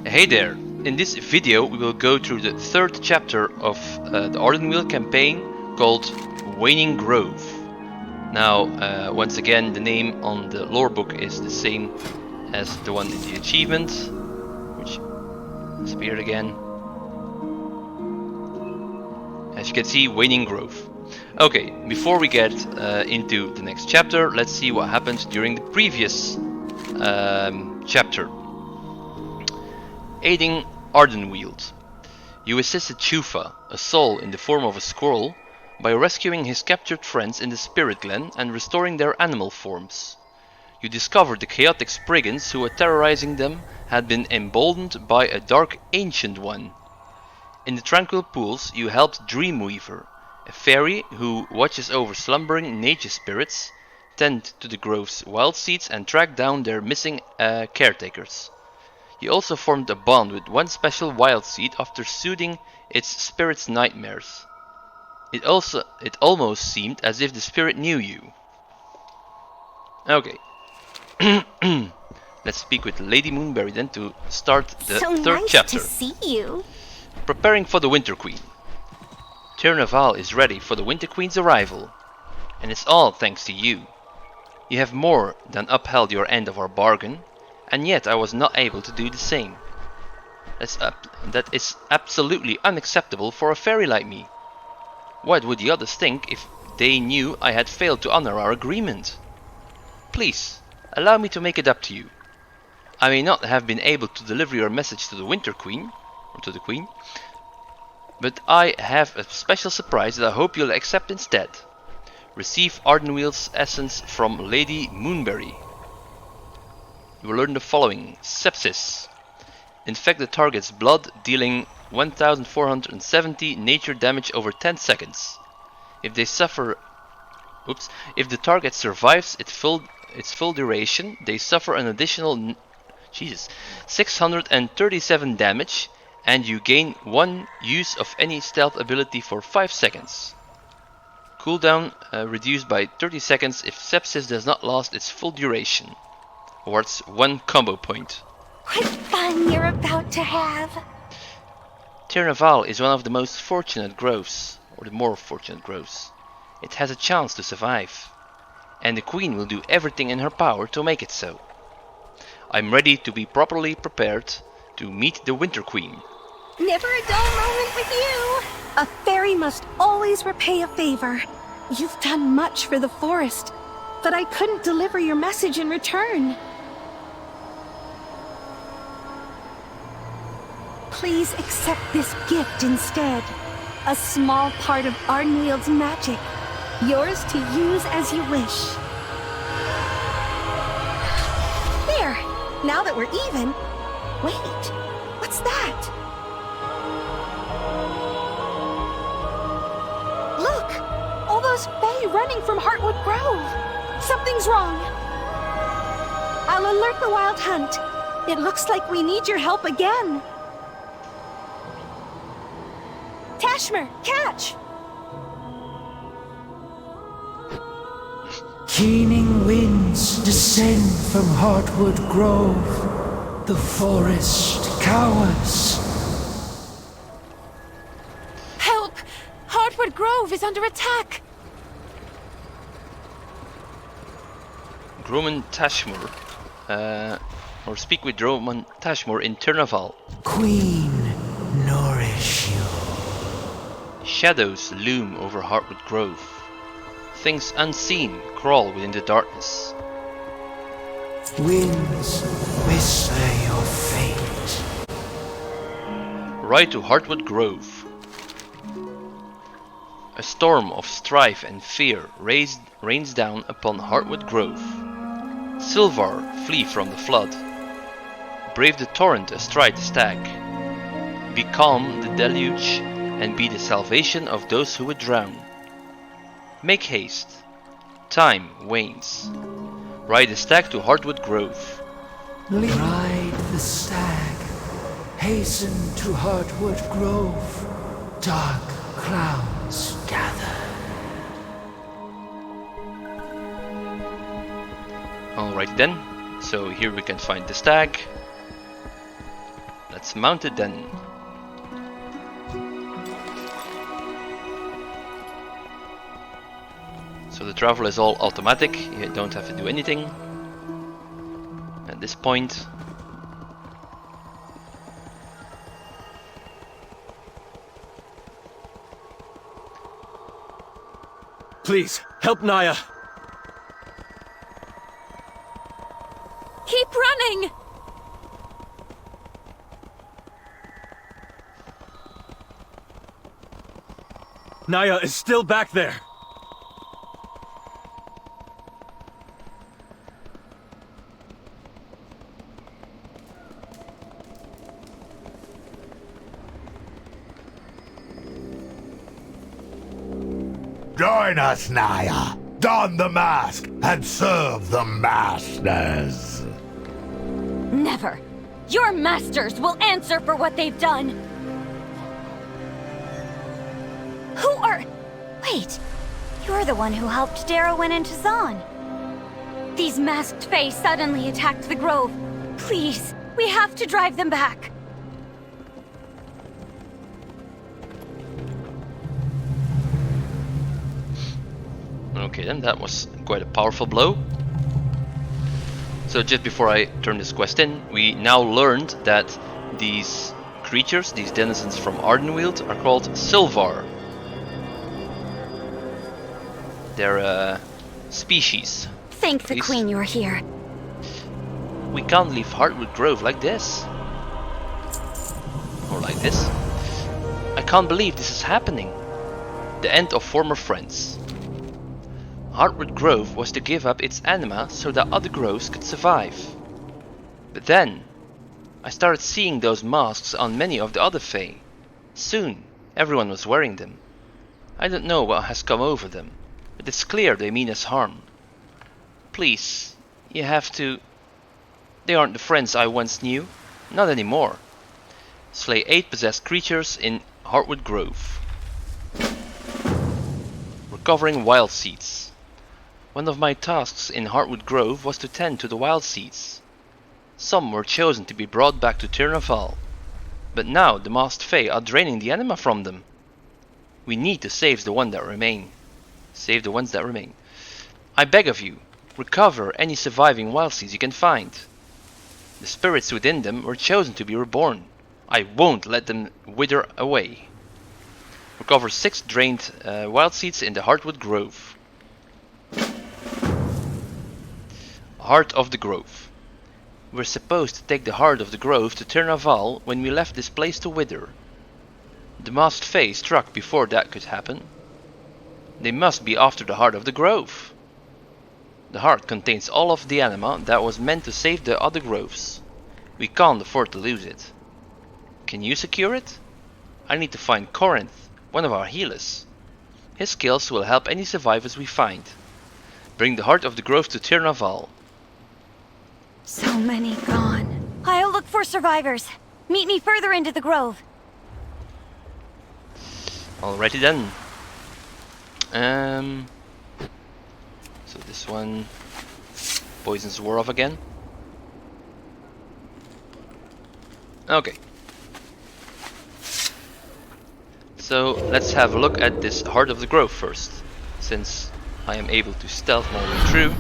Hey there! In this video we will go through the third chapter of the Ardenweald campaign called Waning Grove. Now, once again, the name on the lore book is the same as the one in the achievement, which disappeared again. As you can see, Waning Grove. Okay, before we get into the next chapter, let's see what happened during the previous chapter. Aiding Ardenweald. You assisted Chufa, a soul in the form of a squirrel, by rescuing his captured friends in the Spirit Glen and restoring their animal forms. You discovered the chaotic Spriggans who were terrorizing them had been emboldened by a dark ancient one. In the tranquil pools you helped Dreamweaver, a fairy who watches over slumbering nature spirits, tend to the grove's wild seeds and track down their missing caretakers. You also formed a bond with one special wild seed after soothing its spirit's nightmares. It almost seemed as if the spirit knew you. Okay. Let's speak with Lady Moonberry then to start the third chapter. So nice to see you. Preparing for the Winter Queen. Tirnaval is ready for the Winter Queen's arrival, and it's all thanks to you. You have more than upheld your end of our bargain, and yet I was not able to do the same. That is absolutely unacceptable for a fairy like me. What would the others think if they knew I had failed to honor our agreement? Please, allow me to make it up to you. I may not have been able to deliver your message to the Winter Queen, or to the Queen, but I have a special surprise that I hope you'll accept instead. Receive Ardenweald's essence from Lady Moonberry. You will learn the following. Sepsis. Infect the target's blood, dealing 1470 nature damage over 10 seconds. If they suffer... If the target survives its full duration, they suffer an additional 637 damage, and you gain 1 use of any stealth ability for 5 seconds. Cooldown reduced by 30 seconds if sepsis does not last its full duration. Awards 1 combo point. What fun you're about to have! Tirnaval is one of the most fortunate groves, or the more fortunate groves. It has a chance to survive, and the Queen will do everything in her power to make it so. I'm ready to be properly prepared to meet the Winter Queen. Never a dull moment with you! A fairy must always repay a favor. You've done much for the forest, but I couldn't deliver your message in return. Please accept this gift instead. A small part of Ardenweald's magic. Yours to use as you wish. There! Now that we're even... Wait, what's that? Look! All those Fae running from Heartwood Grove! Something's wrong! I'll alert the Wild Hunt. It looks like we need your help again. Tashmer, catch! Keening winds descend from Heartwood Grove. The forest cowers. Help! Heartwood Grove is under attack! Groman Tashmor, or speak with Groman Tashmor in Tirnaval. Queen, nourish you. Shadows loom over Heartwood Grove. Things unseen crawl within the darkness. Winds whisper your fate. Ride to Heartwood Grove. A storm of strife and fear rains down upon Heartwood Grove. Sylvar, flee from the flood. Brave the torrent astride the stag. Be calm the deluge, and be the salvation of those who would drown. Make haste. Time wanes. Ride the stag to Heartwood Grove. Ride the stag. Hasten to Heartwood Grove. Dark clouds gather. Alright then, so here we can find the stag. Let's mount it then. So the travel is all automatic, you don't have to do anything at this point. Please, help Naya! Keep running! Naya is still back there! Join us, Naya. Don the mask and serve the masters. Never! Your masters will answer for what they've done! Who are... Wait! You're the one who helped Darrowin and Tazan. These masked fae suddenly attacked the grove. Please, we have to drive them back. Okay then, that was quite a powerful blow. So just before I turn this quest in, we now learned that these creatures, these denizens from Ardenweald, are called Sylvar. They're a species. Thank the Queen you're here. We can't leave Heartwood Grove like this. Or like this. I can't believe this is happening. The end of former friends. Heartwood Grove was to give up its anima so that other groves could survive. But then, I started seeing those masks on many of the other fae. Soon, everyone was wearing them. I don't know what has come over them, but it's clear they mean us harm. Please, you have to... They aren't the friends I once knew. Not anymore. Slay 8 possessed creatures in Heartwood Grove. Recovering wild seeds. One of my tasks in Heartwood Grove was to tend to the wild seeds. Some were chosen to be brought back to Tirnaval, but now the masked fae are draining the anima from them. We need to save the ones that remain. Save the ones that remain. I beg of you, recover any surviving wild seeds you can find. The spirits within them were chosen to be reborn. I won't let them wither away. Recover 6 drained wild seeds in the Heartwood Grove. Heart of the Grove. We're supposed to take the Heart of the Grove to Tirnaval when we left this place to wither. The masked fae struck before that could happen. They must be after the Heart of the Grove. The heart contains all of the anima that was meant to save the other groves. We can't afford to lose it. Can you secure it? I need to find Corinth, one of our healers. His skills will help any survivors we find. Bring the Heart of the Grove to Tirnaval. So many gone. I'll look for survivors. Meet me further into the grove. Alrighty then. So this one poisons wore off again. Okay. So let's have a look at this Heart of the Grove first, since I am able to stealth my way through.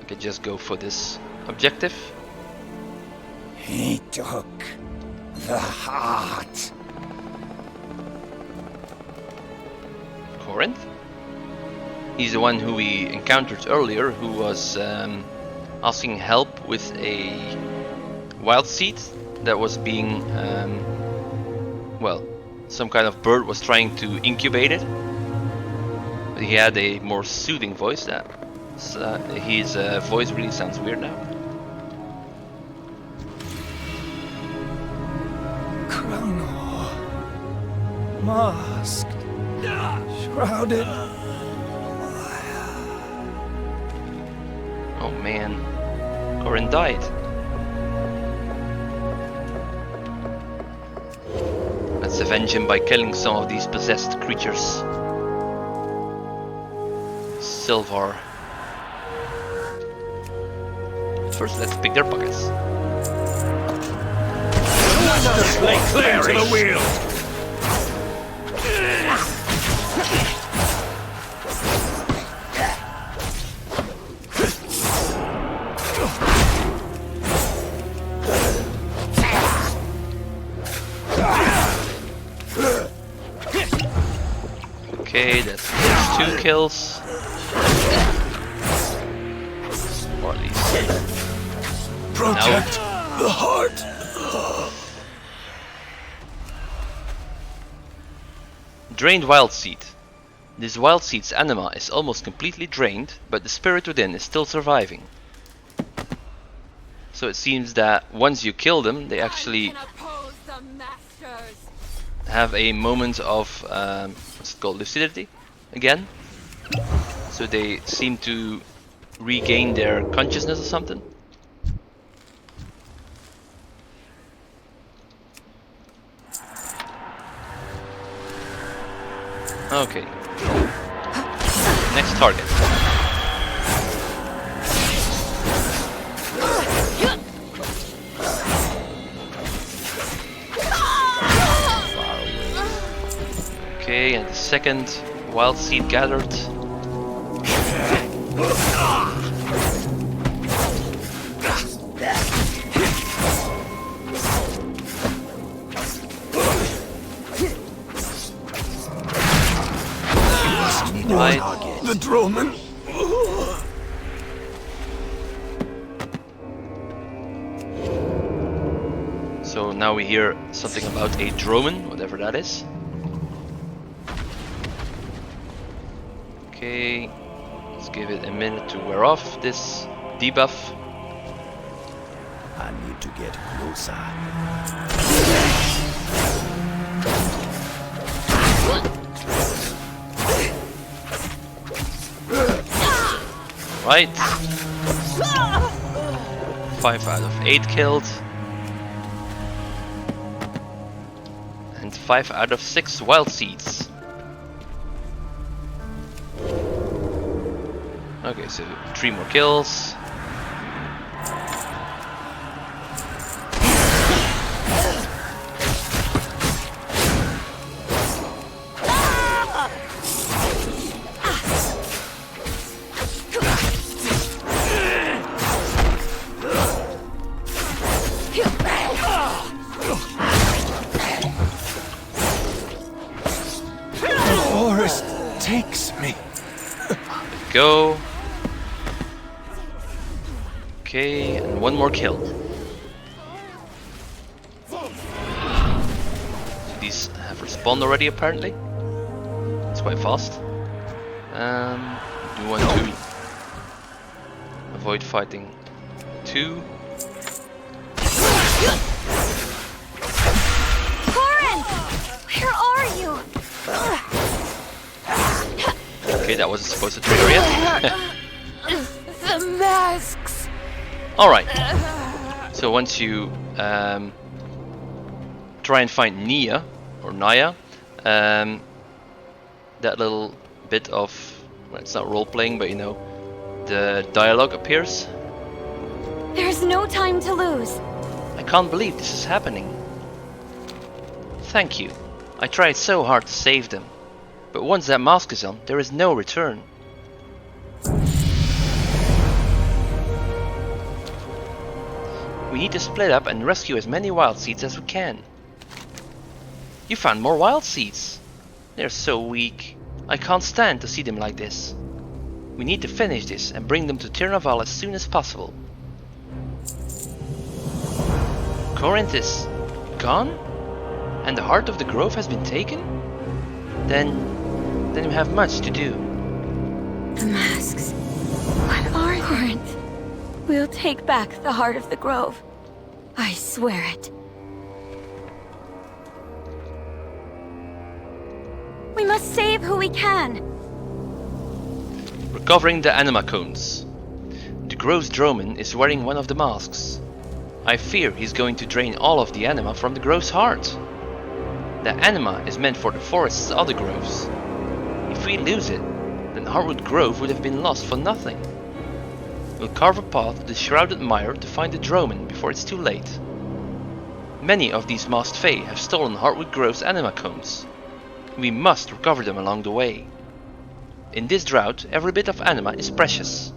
I could just go for this objective. He took the heart. Corinth? He's the one who we encountered earlier, who was asking help with a wild seed that was being, well, some kind of bird was trying to incubate it. But he had a more soothing voice. His voice really sounds weird now. Chrono. Masked. Shrouded. Oh man, Corin died. Let's avenge him by killing some of these possessed creatures. first let's pick their pockets. Lay claim to the wheel! Okay, that's 2 kills. Or at least. Protect the heart. Drained wild seed. This wild seed's anima is almost completely drained, but the spirit within is still surviving. So it seems that once you kill them, they actually have a moment of what's it called, lucidity again. So they seem to regain their consciousness or something. Okay. Next target. Okay, and the second wild seed gathered. Right. The Droman. So now we hear something about a Droman, whatever that is. Okay, let's give it a minute to wear off this debuff. I need to get closer. Right. 5 out of 8 killed. And 5 out of 6 wild seeds. Okay, so 3 more kills. Takes me. Go. Okay, and 1 more kill. So these have respawned already apparently. It's quite fast. You want to avoid fighting 2. Corin! Where are you? Okay, that wasn't supposed to trigger yet. The masks. Alright. So once you try and find Nia, or Naya, that little bit of, well, it's not role-playing, but you know, the dialogue appears. There's no time to lose. I can't believe this is happening. Thank you. I tried so hard to save them. But once that mask is on, there is no return. We need to split up and rescue as many wild seeds as we can. You found more wild seeds. They're so weak. I can't stand to see them like this. We need to finish this and bring them to Tirnaval as soon as possible. Corinth is gone? And the heart of the grove has been taken? Then we have much to do. The masks. What are Corinth? We'll take back the heart of the grove. I swear it. We must save who we can. Recovering the anima cones. The grove's Droman is wearing one of the masks. I fear he's going to drain all of the anima from the grove's heart. The anima is meant for the forest's other groves. If we lose it, then Heartwood Grove would have been lost for nothing. We'll carve a path to the shrouded mire to find the Droman before it's too late. Many of these masked Fae have stolen Heartwood Grove's anima cones. We must recover them along the way. In this drought, every bit of anima is precious.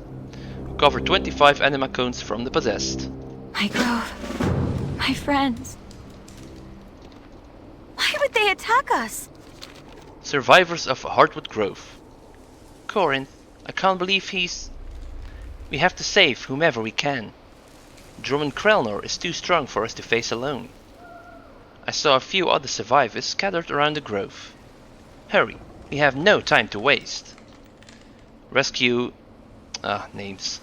Recover 25 anima cones from the possessed. My grove. My friends. Why would they attack us? Survivors of Heartwood Grove. Corinth, I can't believe he's... We have to save whomever we can. Drummond Krelnor is too strong for us to face alone. I saw a few other survivors scattered around the grove. Hurry, we have no time to waste. Rescue... names.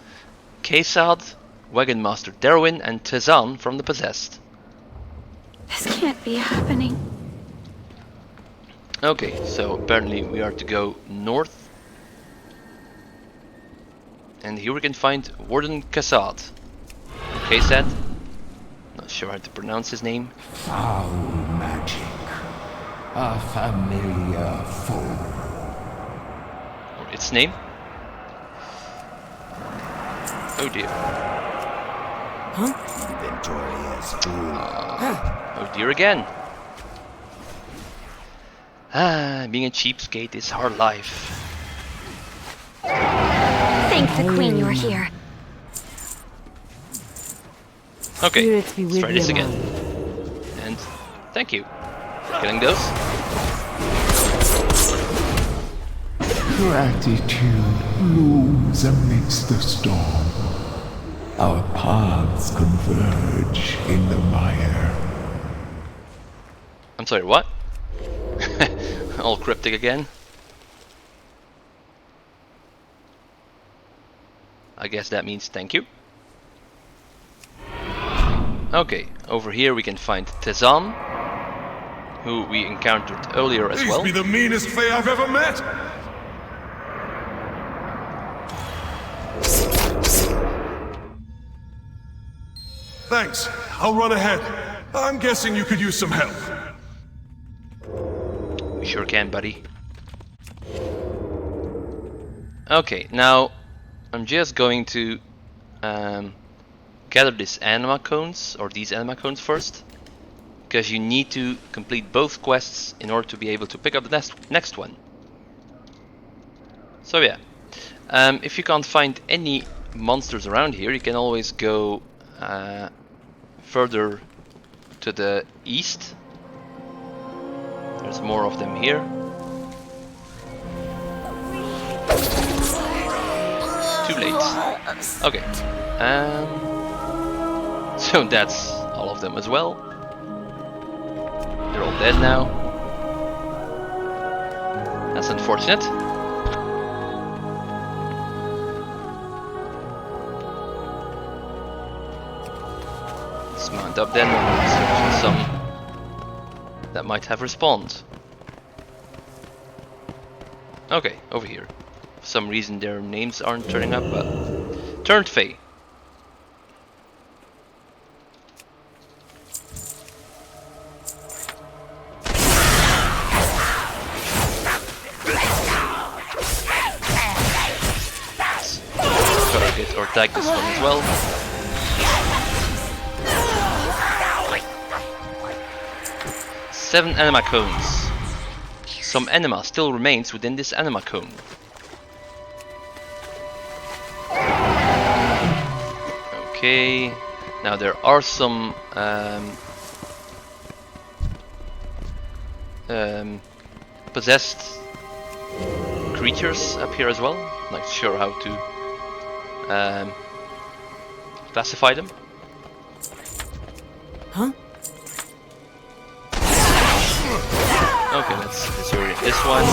Kesad, Wagon Master Derwin and Tezan from the possessed. This can't be happening. Okay, so apparently we are to go north. And here we can find Warden Kesad. Kesad? Not sure how to pronounce his name. Foul magic. A familiar foe. Or its name? Oh dear. Inventory is full. Oh dear again. Being a cheapskate is hard life. Thank the Queen you're here. Okay, Spirits be let's with try this you, again. man. And thank you for killing those. Gratitude blooms amidst the storm. Our paths converge in the mire. I'm sorry, what? All cryptic again. I guess that means thank you. Okay, over here we can find Tezan, who we encountered earlier as well. These be the meanest Fae I've ever met! Thanks, I'll run ahead. I'm guessing you could use some help. We sure can, buddy. Okay, now I'm just going to gather this anima cones, or these anima cones first, because you need to complete both quests in order to be able to pick up the next one. So yeah, if you can't find any monsters around here, you can always go further to the east. There's more of them here. Too late. Okay. So that's all of them as well. They're all dead now. That's unfortunate. Let's mount up then and search for some that might have respawned. Okay, over here. For some reason their names aren't turning up, but... Turned Fae. Target or tag this one as well. Seven anima cones. Some anima still remains within this anima cone. Okay, now there are some possessed creatures up here as well. I'm not sure how to classify them. Huh? Okay, let's orient this one.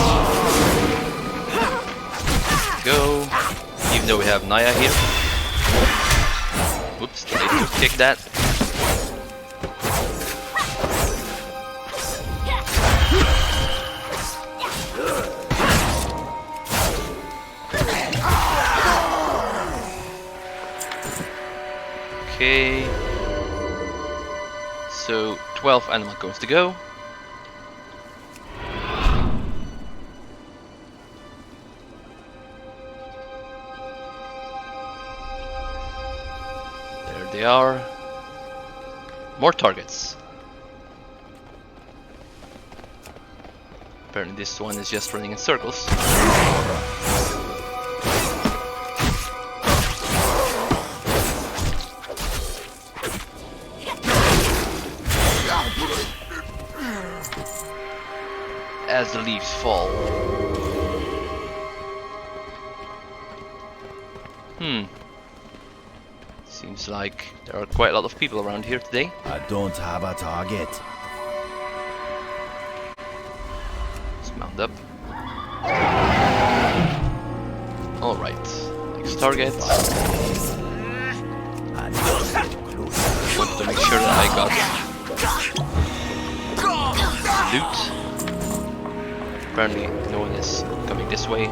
Go. Even though we have Naya here. Whoops, I need to kick that. Okay. So 12 animal cones to go. they are. More targets. Apparently this one is just running in circles. As the leaves fall. Seems like there are quite a lot of people around here today. I don't have a target. Let's mount up. Alright, next target. I need to get closer. Want to make sure that I got loot. Apparently no one is coming this way.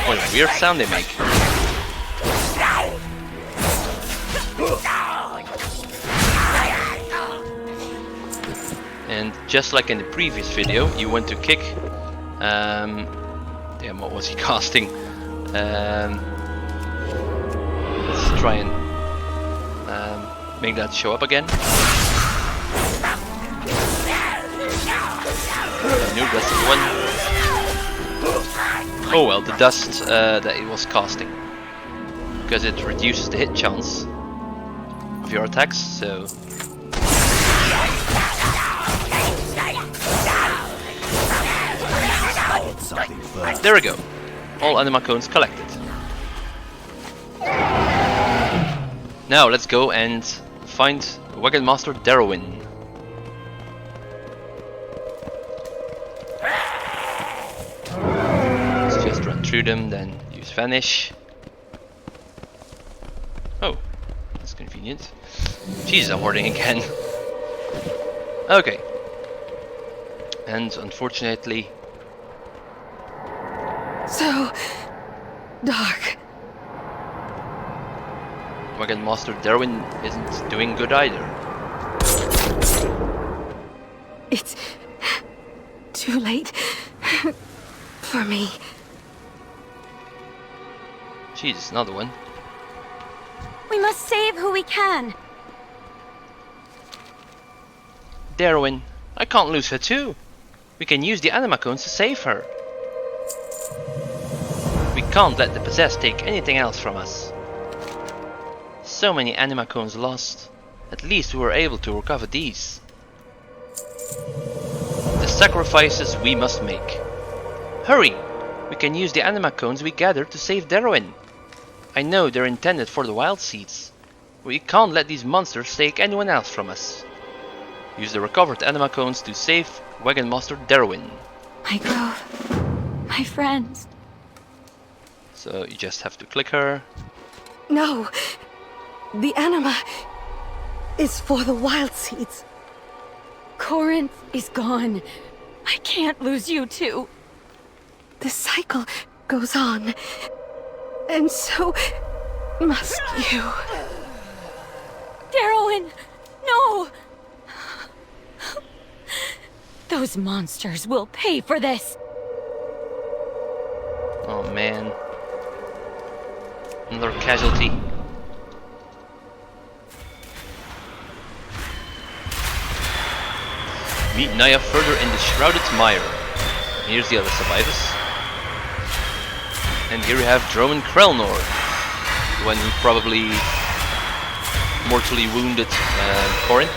What a weird sound they make. And just like in the previous video, you want to kick. Damn, what was he casting? Let's try and make that show up again. Nope, that's the one. Oh well, the dust that it was casting, because it reduces the hit chance of your attacks. So there we go. All anima cones collected. Now let's go and find Wagon Master Darwin. Let's just run through them, then use Vanish. Oh, that's convenient. Jeez, I'm hoarding again. Okay. And unfortunately... So dark. Wagon Master Darwin isn't doing good either. It's too late for me. Jesus, another one. We must save who we can. Darwin, I can't lose her too. We can use the anima cones to save her. We can't let the possessed take anything else from us. So many anima cones lost. At least we were able to recover these. The sacrifices we must make. Hurry! We can use the anima cones we gathered to save Darwin. I know they're intended for the wild seeds. We can't let these monsters take anyone else from us. Use the recovered anima cones to save Wagon Master Darwin. My grove. My friends. So you just have to click her. No. The anima is for the wild seeds. Corinth is gone. I can't lose you too. The cycle goes on. And so must you. Darwin! No! Those monsters will pay for this! Oh man. Another casualty. Meet Naya further in the Shrouded Mire. Here's the other survivors. And here we have Droman Krelnor, the one who probably mortally wounded Corinth.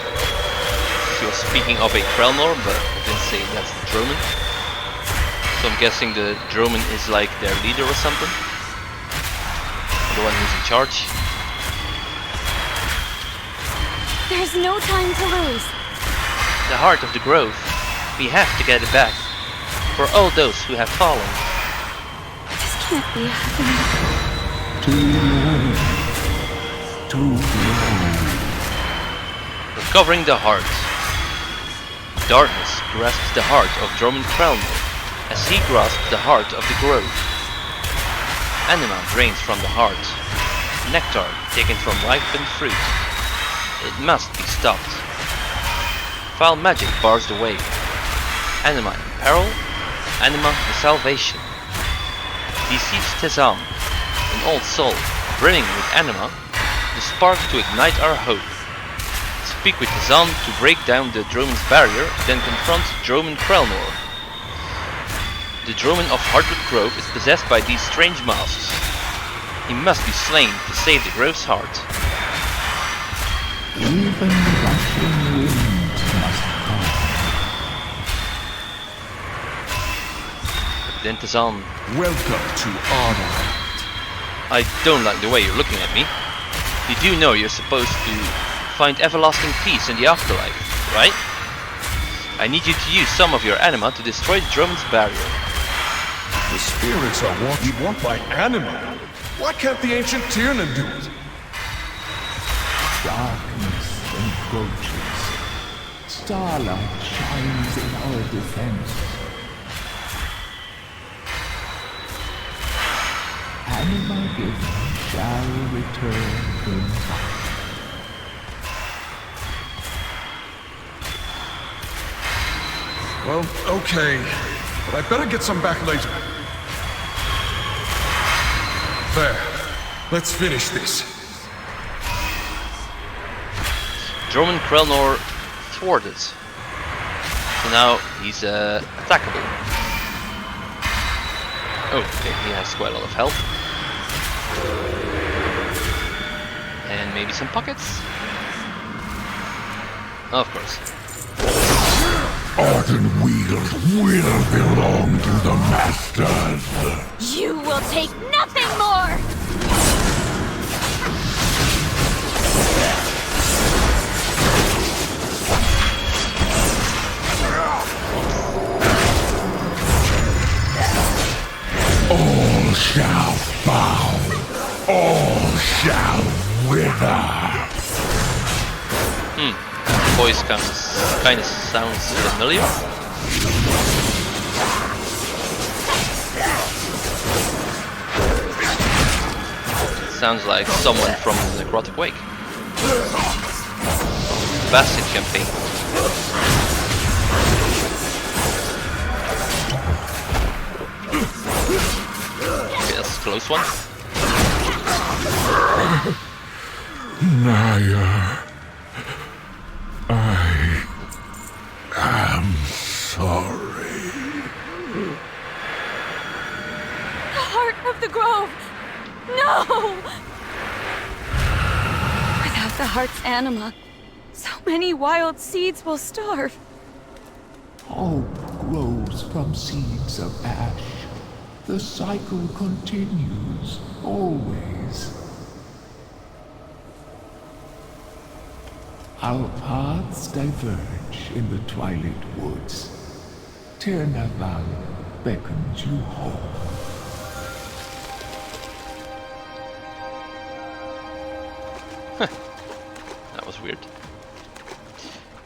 She was speaking of a Krelnor, but I didn't say that's the Droman. So I'm guessing the Droman is like their leader or something. The one who's in charge. There's no time to lose. The heart of the grove. We have to get it back. For all those who have fallen. This can't be happening. Too long. Recovering the heart. Darkness grasps the heart of Droman Krelnor as he grasps the heart of the grove. Anima drains from the heart. Nectar taken from ripened fruit. It must be stopped. Foul magic bars the way. Anima in peril, anima in salvation. Beseech Tezam, an old soul, brimming with anima, the spark to ignite our hope. Speak with Tezam to break down the Droman's barrier, then confront Droman Krelnor. The Droman of Hardwood Grove is possessed by these strange masks. He must be slain to save the Grove's heart. Even rushing winds must come. Then Tezam, Welcome to Ardenweald. I don't like the way you're looking at me. You do know you're supposed to find everlasting peace in the afterlife, right? I need you to use some of your anima to destroy Droman's barrier. The spirits are what you want by anima. Why can't the ancient Tiernan do it? Darkness encroaches. Starlight shines in our defense. Anima given shall return in time. Well, okay. But I better get some back later. There. Let's finish this. Droman Krelnor thwarted. So now he's attackable. Oh, okay, he has quite a lot of health. And maybe some pockets? Of course. Ardenweald will belong to the Masters. You will take nothing more! All shall bow. All shall wither. Voice kind of sounds familiar. Sounds like someone from the Necrotic Wake. Bastion campaign. Okay, that's a close one. Naya, I am sorry. The heart of the grove! No! Without the heart's anima, so many wild seeds will starve. Hope grows from seeds of ash. The cycle continues, always. Our paths diverge in the Twilight Woods. Tirnaval beckons you home. That was weird.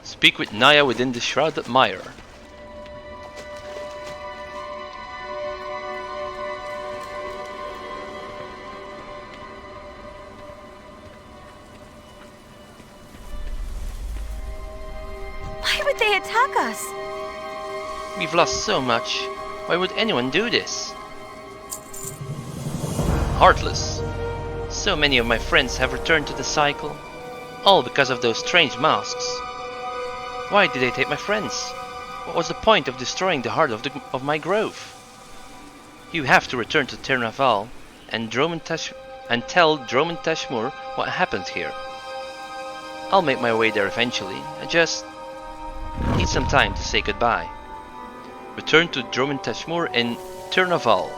Speak with Naya within the Shrouded Mire. Why would they attack us? We've lost so much. Why would anyone do this? Heartless. So many of my friends have returned to the cycle. All because of those strange masks. Why did they take my friends? What was the point of destroying the heart of my grove? You have to return to Tirnaval and tell Droman Tashmur what happened here. I'll make my way there eventually. I just need some time to say goodbye. Return to Droman Tashmur in Tirnaval.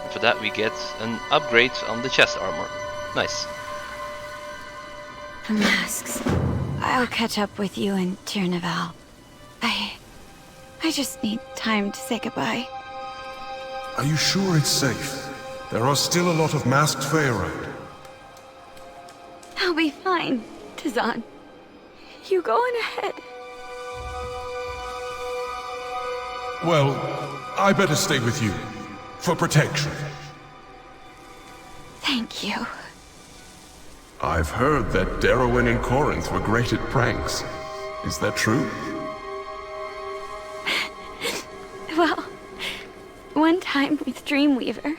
And for that we get an upgrade on the chest armor. Nice. The masks. I'll catch up with you in Tirnaval. I just need time to say goodbye. Are you sure it's safe? There are still a lot of masked Fae around. I'll be fine, Tizan. You go on ahead. Well, I better stay with you. For protection. Thank you. I've heard that Darwin and Corinth were great at pranks. Is that true? Well, one time with Dreamweaver.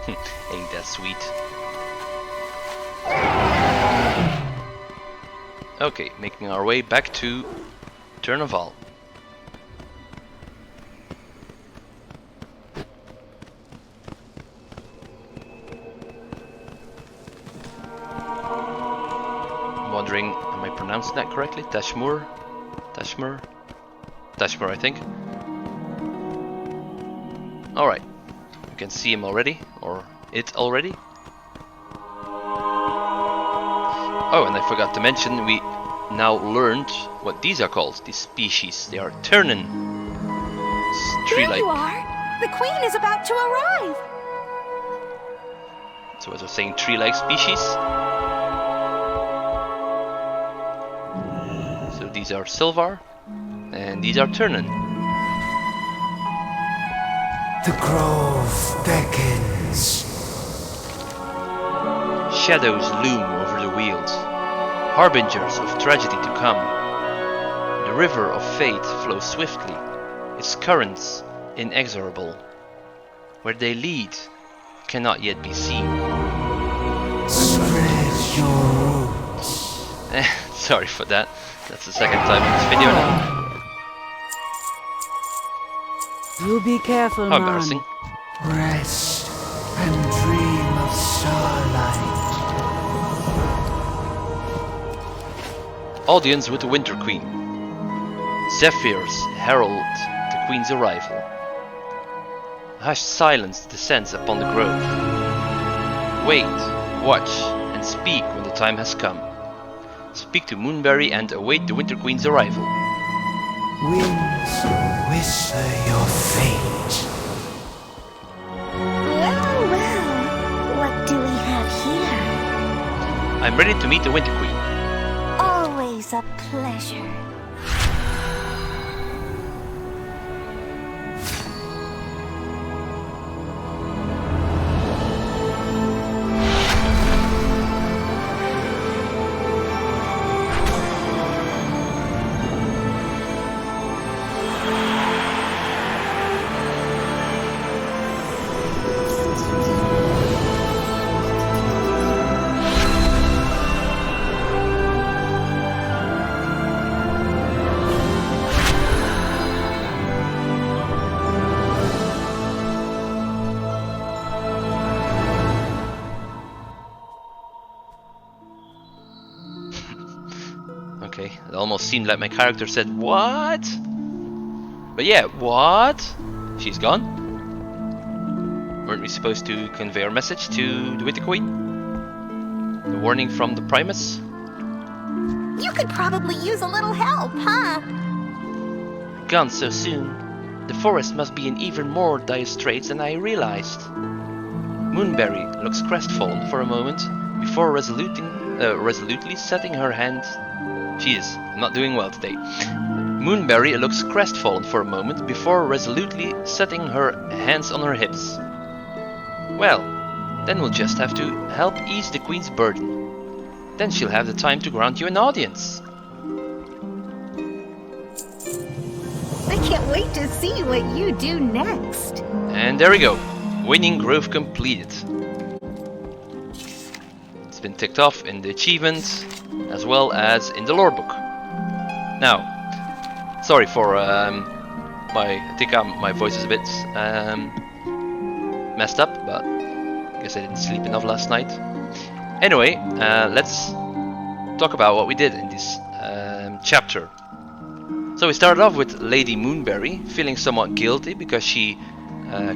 Ain't that sweet? Okay, making our way back to Turnaval. I'm wondering, am I pronouncing that correctly? Tashmur? Tashmur? Tashmur, I think. Alright. You can see him already, or it already. Oh, and I forgot to mention, we now learned what these are called, these species. They are Ternan. There you are! The queen is about to arrive! So as I was saying, tree-like species. So these are Sylvar, and these are Ternan. The grove beckons. Shadows loom over the Weald, harbingers of tragedy to come. The river of fate flows swiftly, its currents inexorable. Where they lead cannot yet be seen. Spread your roots. Sorry for that. That's the second time in this video now. You be careful, How man. embarrassing. Rest and dream of starlight. Audience with the Winter Queen. Zephyrs herald the Queen's arrival. A hushed silence descends upon the grove. Wait, watch, and speak when the time has come. Speak to Moonberry and await the Winter Queen's arrival. Winds whisper your fate. Well, well, what do we have here? I'm ready to meet the Winter Queen. Always a pleasure. Okay, it almost seemed like my character said, "What?" But yeah, what? She's gone? Weren't we supposed to convey our message to the Winter Queen? The warning from the Primus? You could probably use a little help, huh? Gone so soon. The forest must be in even more dire straits than I realized. Moonberry looks crestfallen for a moment before resolutely setting her hand. Jesus, I'm not doing well today. Moonberry looks crestfallen for a moment before resolutely setting her hands on her hips. Well, then we'll just have to help ease the Queen's burden. Then she'll have the time to grant you an audience. I can't wait to see what you do next. And there we go. Waning Grove completed. It's been ticked off in the achievements as well as in the lore book. Now, sorry for I think my voice is a bit messed up, but I guess I didn't sleep enough last night. Anyway, let's talk about what we did in this chapter. So we started off with Lady Moonberry feeling somewhat guilty because she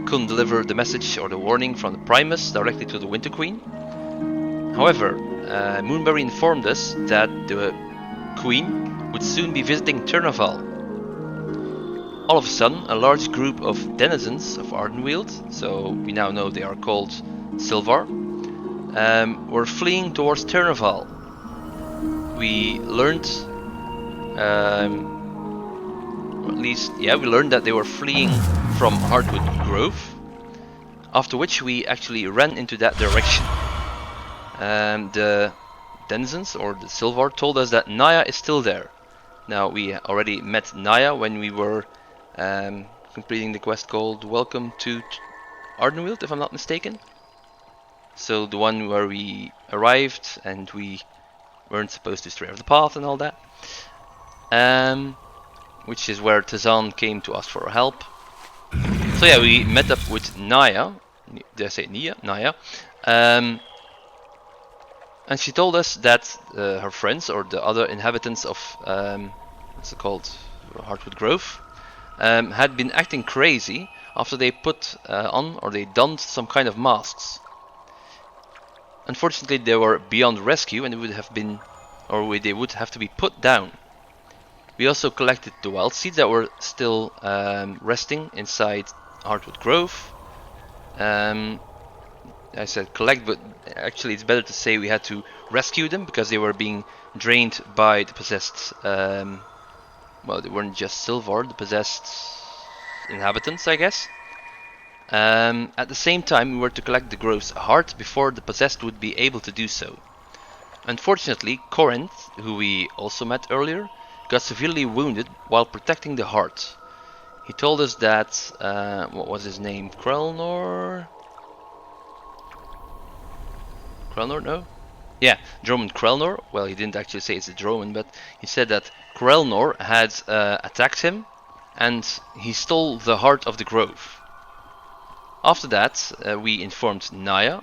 couldn't deliver the message or the warning from the Primus directly to the Winter Queen. However, Moonberry informed us that the Queen would soon be visiting Turnaval. All of a sudden, a large group of denizens of Ardenweald, so we now know they are called Sylvar, were fleeing towards Turnaval. We learned, or at least, yeah, we learned that they were fleeing from Hardwood Grove. After which we actually ran into that direction. The denizens, or the Sylvar, told us that Naya is still there. Now, we already met Naya when we were completing the quest called Welcome to Ardenweald, if I'm not mistaken. So the one where we arrived and we weren't supposed to stray off the path and all that. Which is where Tazan came to ask for help. So yeah, we met up with Naya. Did I say Nia? Naya. And she told us that her friends, or the other inhabitants of what's it called, Heartwood Grove, had been acting crazy after they put on, or they donned, some kind of masks. Unfortunately, they were beyond rescue, and they would have been, or they would have to be put down. We also collected the wild seeds that were still resting inside Heartwood Grove. I said collect, but actually it's better to say we had to rescue them, because they were being drained by the possessed, well, they weren't just Sylvar, the possessed inhabitants, I guess. At the same time, we were to collect the grove's heart before the possessed would be able to do so. Unfortunately, Corinth, who we also met earlier, got severely wounded while protecting the heart. He told us that, what was his name? Krelnor? Krelnor, no? Yeah, Droman Krelnor. Well, he didn't actually say it's a Droman, but he said that Krelnor had attacked him and he stole the heart of the grove. After that, we informed Naya,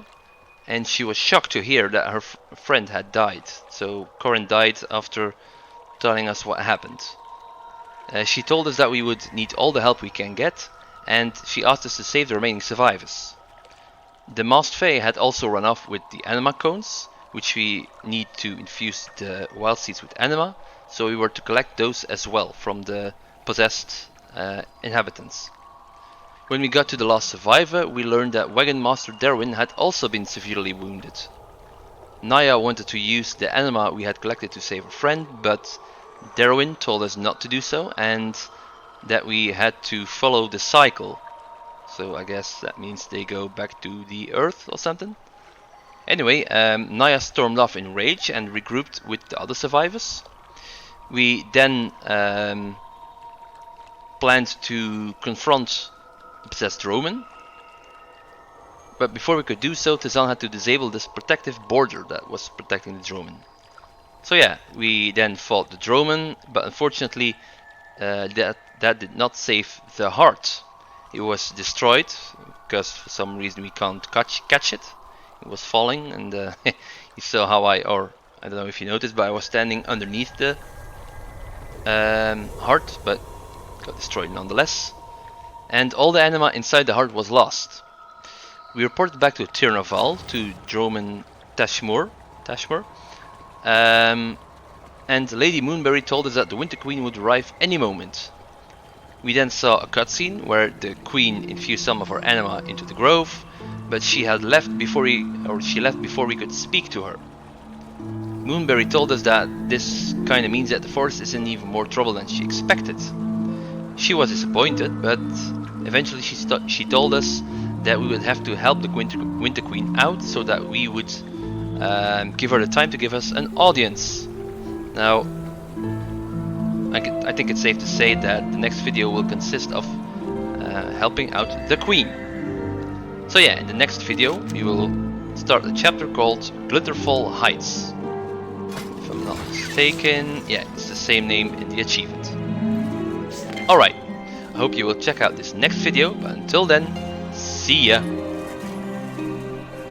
and she was shocked to hear that her friend had died. So Corin died after telling us what happened. She told us that we would need all the help we can get, and she asked us to save the remaining survivors. The masked fae had also run off with the anima cones, which we need to infuse the wild seeds with anima, so we were to collect those as well from the possessed inhabitants. When we got to the last survivor, we learned that Wagon Master Derwin had also been severely wounded. Naya wanted to use the anima we had collected to save a friend, but Derwin told us not to do so, and that we had to follow the cycle. So I guess that means they go back to the earth or something. Anyway, Naya stormed off in rage and regrouped with the other survivors. We then planned to confront the possessed Roman. But before we could do so, Tazan had to disable this protective border that was protecting the Droman. So yeah, we then fought the Droman, but unfortunately that did not save the heart. It was destroyed, because for some reason we can't catch it. It was falling, and you saw how I don't know if you noticed, but I was standing underneath the heart, but got destroyed nonetheless. And all the anima inside the heart was lost. We reported back to Tirnaval, to Droman Tashmur, and Lady Moonberry told us that the Winter Queen would arrive any moment. We then saw a cutscene where the Queen infused some of her anima into the grove, but she had left before we could speak to her. Moonberry told us that this kind of means that the forest is in even more trouble than she expected. She was disappointed, but eventually she told us that we would have to help the Winter Queen out, so that we would give her the time to give us an audience. Now, I think it's safe to say that the next video will consist of helping out the Queen. So yeah, in the next video we will start a chapter called Glitterfall Heights. If I'm not mistaken, yeah, it's the same name in the achievement. Alright, I hope you will check out this next video, but until then, see ya!